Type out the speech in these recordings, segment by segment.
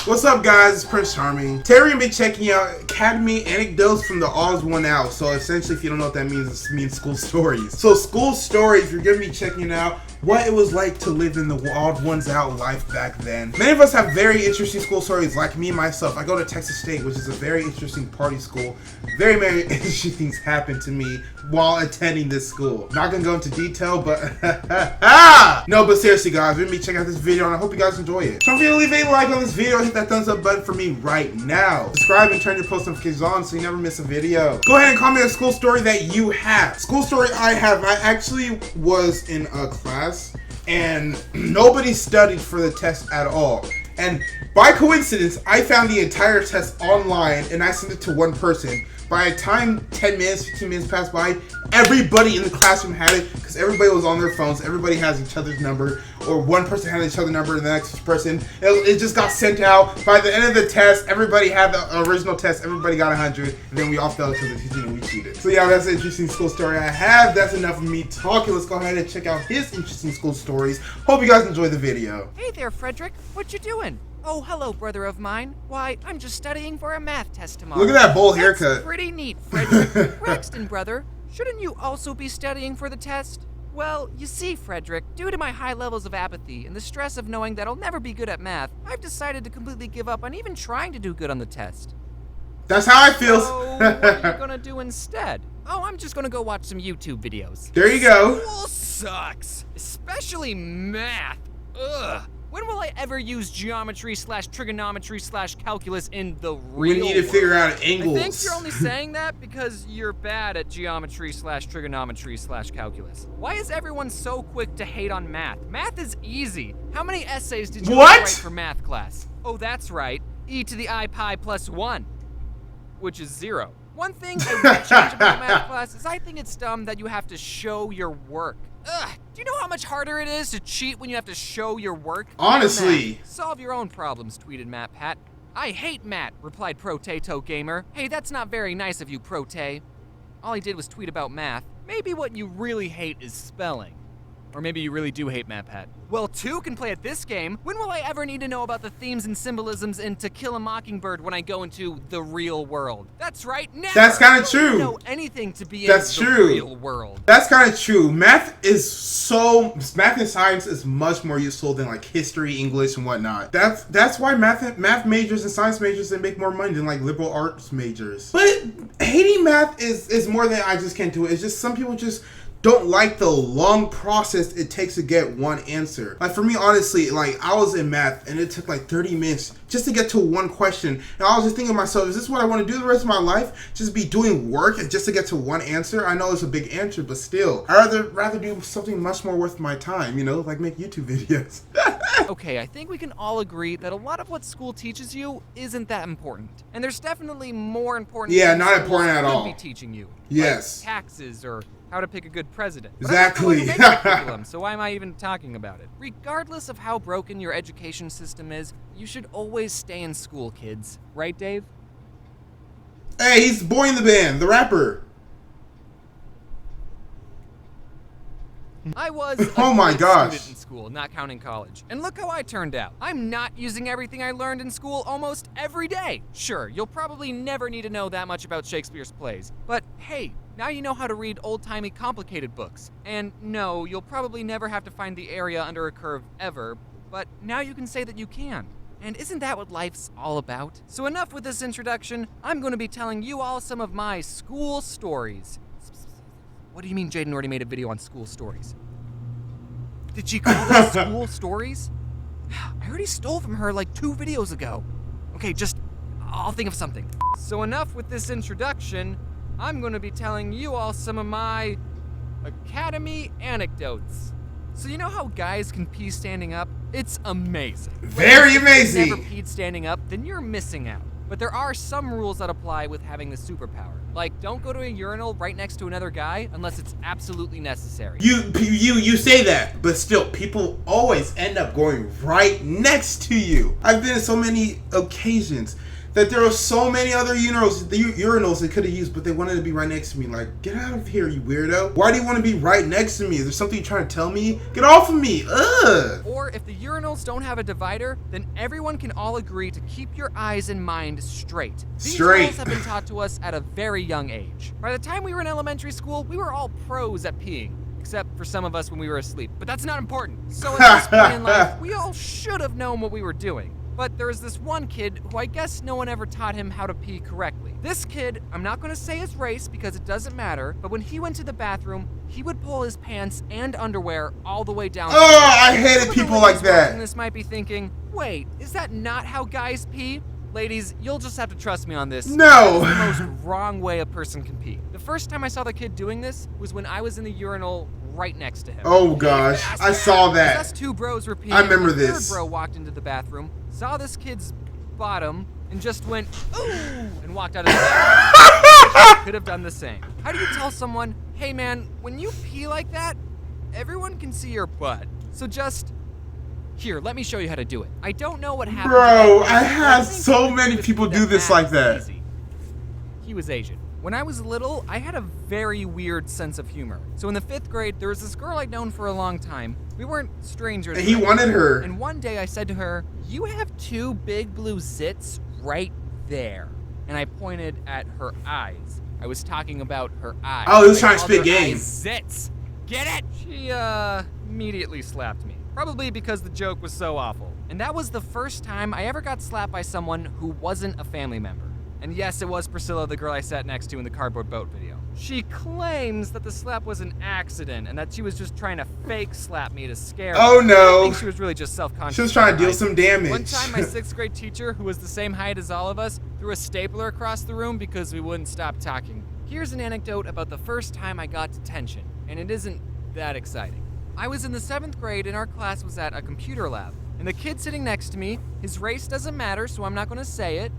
What's up, guys? It's Prince Charming. Today we're gonna be checking out Academy Anecdotes from the All's One Out. So essentially, if you don't know what that means, it means school stories. So school stories, you're gonna be checking out what it was like to live in the Odd Ones Out life back then. Many of us have very interesting school stories, like me myself. I go to Texas State, which is a very interesting party school. Very, very interesting things happened to me while attending this school. Not gonna go into detail, but no, but seriously, guys, we're gonna be checking out this video, and I hope you guys enjoy it. So don't forget to leave a like on this video, hit that thumbs up button for me right now. Subscribe and turn your post notifications on so you never miss a video. Go ahead and comment a school story that you have. School story I have, I actually was in a class and nobody studied for the test at all. And by coincidence, I found the entire test online and I sent it to one person. By the time 10 minutes, 15 minutes passed by, everybody in the classroom had it because everybody was on their phones. Everybody has each other's number, or one person had each other's number and the next person. It just got sent out. By the end of the test, everybody had the original test. Everybody got 100, and then we all fell to the teaching and we cheated. So yeah, that's an interesting school story I have. That's enough of me talking. Let's go ahead and check out his interesting school stories. Hope you guys enjoy the video. Hey there, Frederick. What you doing? Oh, hello, brother of mine. Why, I'm just studying for a math test tomorrow. Look at that bowl haircut. That's pretty neat, Frederick. Braxton, brother, shouldn't you also be studying for the test? Well, you see, Frederick, due to my high levels of apathy and the stress of knowing that I'll never be good at math, I've decided to completely give up on even trying to do good on the test. That's how I feel. So, what are you gonna do instead? Oh, I'm just gonna go watch some YouTube videos. There you go. School sucks, especially math. Ugh. When will I ever use geometry/trigonometry/calculus in the real We need to world? figure out angles. I think you're only saying that because you're bad at geometry/trigonometry/calculus. Why is everyone so quick to hate on math? Math is easy. How many essays did you write for math class? Oh, that's right. E to the I pi plus 1, which is 0. One thing I would change about math class is I think it's dumb that you have to show your work. Ugh, do you know how much harder it is to cheat when you have to show your work? Honestly. Solve your own problems, tweeted Matt Pat. I hate Matt, replied Protato Gamer. Hey, that's not very nice of you, Prote. All he did was tweet about math. Maybe what you really hate is spelling. Or maybe you really do hate Matt Pat. Well, two can play at this game. When will I ever need to know about the themes and symbolisms in To Kill a Mockingbird when I go into the real world? That's right, never. That's kind of true. I don't know anything to be That's in the true. real world. That's kind of true. Math and science is much more useful than like history, English, and whatnot. That's why math majors and science majors, they make more money than like liberal arts majors. But hating math is more than I just can't do it. It's just some people just don't like the long process it takes to get one answer. Like for me, honestly, like I was in math and it took like 30 minutes just to get to one question. And I was just thinking to myself, is this what I want to do the rest of my life? Just be doing work just to get to one answer? I know it's a big answer, but still, I'd rather do something much more worth my time, you know, like make YouTube videos. Okay, I think we can all agree that a lot of what school teaches you isn't that important. And there's definitely more important things not important at all. Be teaching you. Yes. Like taxes or how to pick a good president. But Exactly. So why am I even talking about it? Regardless of how broken your education system is, you should always stay in school, kids. Right, Dave? Hey, he's Boy in the Band, the rapper. I was Oh my gosh. student in school, not counting college. And look how I turned out. I'm not using everything I learned in school almost every day. Sure, you'll probably never need to know that much about Shakespeare's plays. But hey, now you know how to read old-timey complicated books. And no, you'll probably never have to find the area under a curve ever, but now you can say that you can. And isn't that what life's all about? So enough with this introduction. I'm going to be telling you all some of my school stories. What do you mean Jaden already made a video on school stories? Did she call them school stories? I already stole from her like 2 videos ago. Okay, I'll think of something. So enough with this introduction. I'm going to be telling you all some of my Academy anecdotes. So you know how guys can pee standing up? It's amazing. Very amazing. If you've never peed standing up, then you're missing out. But there are some rules that apply with having the superpower. Like, don't go to a urinal right next to another guy unless it's absolutely necessary. You say that, but still, people always end up going right next to you. I've been in so many occasions that there were so many other urinals they could have used, but they wanted to be right next to me. Like, get out of here, you weirdo. Why do you want to be right next to me? Is there something you're trying to tell me? Get off of me. Ugh. Or if the urinals don't have a divider, then everyone can all agree to keep your eyes and mind straight. These rules have been taught to us at a very young age. By the time we were in elementary school, we were all pros at peeing. Except for some of us when we were asleep. But that's not important. So at this point in life, we all should have known what we were doing. But there was this one kid who I guess no one ever taught him how to pee correctly. This kid, I'm not going to say his race because it doesn't matter, but when he went to the bathroom, he would pull his pants and underwear all the way down. Oh, I hated people like that. This might be thinking, wait, is that not how guys pee? Ladies, you'll just have to trust me on this. No. That's the most wrong way a person can pee. The first time I saw the kid doing this was when I was in the urinal right next to him. Oh gosh, I saw that. Us two bros were peeing. I remember the this. Third bro walked into the bathroom, saw this kid's bottom, and just went, ooh, and walked out of the bathroom. Could have done the same. How do you tell someone, hey man, when you pee like that, everyone can see your butt. So just, here, let me show you how to do it. I don't know what happened. Bro, I had so many people do this like that. Easy. He was Asian. When I was little, I had a very weird sense of humor. So in the 5th grade, there was this girl I'd known for a long time. We weren't strangers. And he wanted her. And one day I said to her, you have 2 big blue zits right there. And I pointed at her eyes. I was talking about her eyes. Oh, he was trying to spit game. Zits. Get it? She, immediately slapped me. Probably because the joke was so awful. And that was the first time I ever got slapped by someone who wasn't a family member. And yes, it was Priscilla, the girl I sat next to in the cardboard boat video. She claims that the slap was an accident and that she was just trying to fake slap me to scare me. Oh no. I think she was really just self-conscious. She was trying to deal some damage. One time, my 6th grade teacher, who was the same height as all of us, threw a stapler across the room because we wouldn't stop talking. Here's an anecdote about the first time I got detention, and it isn't that exciting. I was in the 7th grade and our class was at a computer lab. And the kid sitting next to me, his race doesn't matter, so I'm not going to say it.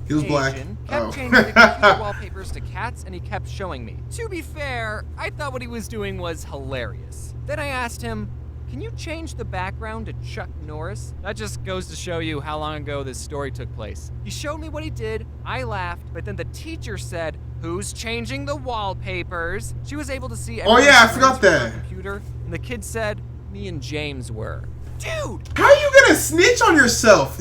He was black. Kept changing the computer wallpapers to cats, and he kept showing me. To be fair, I thought what he was doing was hilarious. Then I asked him, can you change the background to Chuck Norris? That just goes to show you how long ago this story took place. He showed me what he did, I laughed, but then the teacher said, who's changing the wallpapers? She was able to see Oh yeah, I forgot that. Computer, and the kid said, me and James were. Dude! How are you gonna snitch on yourself?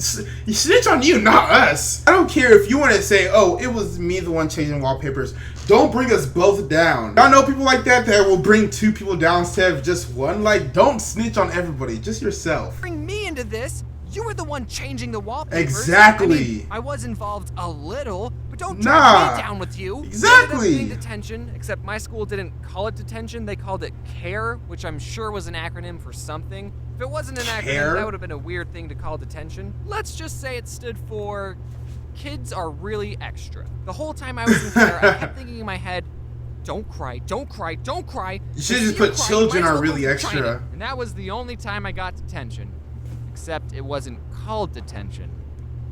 You snitch on you, not us. I don't care if you want to say, oh, it was me the one changing wallpapers. Don't bring us both down. Y'all know people like that will bring 2 people down instead of just one? Like, don't snitch on everybody, just yourself. Bring me into this. You were the one changing the wallpapers. Exactly. I was involved a little, but don't drag me down with you. Exactly. Getting detention, except my school didn't call it detention. They called it CARE, which I'm sure was an acronym for something. If it wasn't an acronym, that would have been a weird thing to call detention. Let's just say it stood for kids are really extra. The whole time I was in CARE, I kept thinking in my head, don't cry, don't cry, don't cry. You should just put children are really extra. And that was the only time I got detention. Except it wasn't called detention.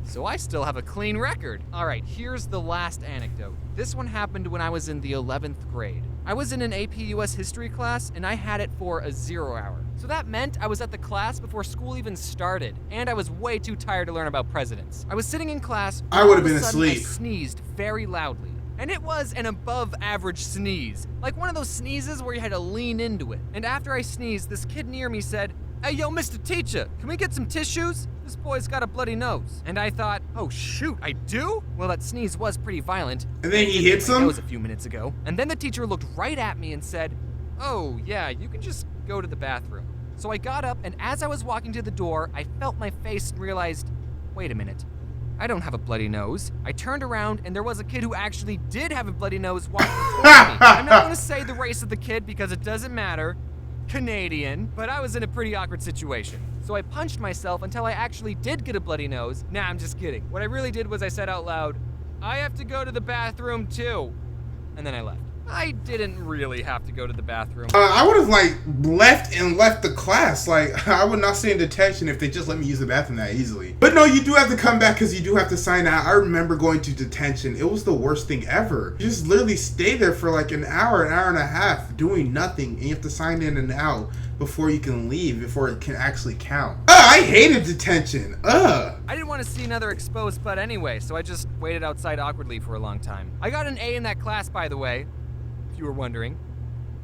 So I still have a clean record. All right, here's the last anecdote. This one happened when I was in the 11th grade. I was in an AP US history class and I had it for a 0 hour. So that meant I was at the class before school even started, and I was way too tired to learn about presidents. I was sitting in class. I would have been all of a sudden, asleep. I sneezed very loudly. And it was an above average sneeze. Like one of those sneezes where you had to lean into it. And after I sneezed, this kid near me said, hey, yo, Mr. Teacher, can we get some tissues? This boy's got a bloody nose. And I thought, oh shoot, I do? Well, that sneeze was pretty violent. And then he hits him? Nose a few minutes ago. And then the teacher looked right at me and said, oh yeah, you can just go to the bathroom. So I got up, and as I was walking to the door, I felt my face and realized, wait a minute. I don't have a bloody nose. I turned around, and there was a kid who actually did have a bloody nose walking towards me. I'm not going to say the race of the kid because it doesn't matter. Canadian, but I was in a pretty awkward situation. So I punched myself until I actually did get a bloody nose. Nah, I'm just kidding. What I really did was I said out loud, I have to go to the bathroom too. And then I left. I didn't really have to go to the bathroom. I would have left the class. Like, I would not stay in detention if they just let me use the bathroom that easily. But no, you do have to come back because you do have to sign out. I remember going to detention. It was the worst thing ever. You just literally stay there for like an hour and a half doing nothing, and you have to sign in and out. before you can leave, before it can actually count. I hated detention. I didn't want to see another exposed butt anyway, so I just waited outside awkwardly for a long time. I got an A in that class, by the way, if you were wondering.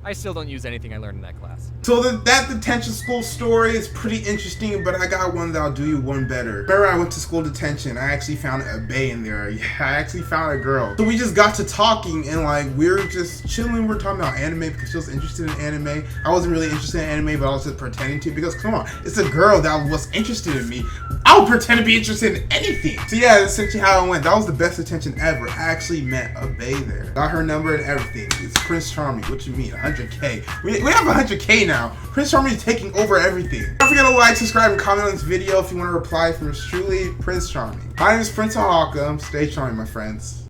I still don't use anything I learned in that class. So that detention school story is pretty interesting, but I got one that'll do you one better. Remember, I went to school detention. I actually found a bae in there. Yeah, I actually found a girl. So we just got to talking, and like we were just chilling. We were talking about anime because she was interested in anime. I wasn't really interested in anime, but I was just pretending to, because come on, it's a girl that was interested in me. I would pretend to be interested in anything. So yeah, that's essentially how it went. That was the best detention ever. I actually met a bae there. Got her number and everything. It's Prince Charming. What you mean? 100K. We have 100K now. Prince Charming is taking over everything. Don't forget to like, subscribe, and comment on this video if you want to reply from yours truly, Prince Charming. My name is Prince Ahaka. Stay charming, my friends.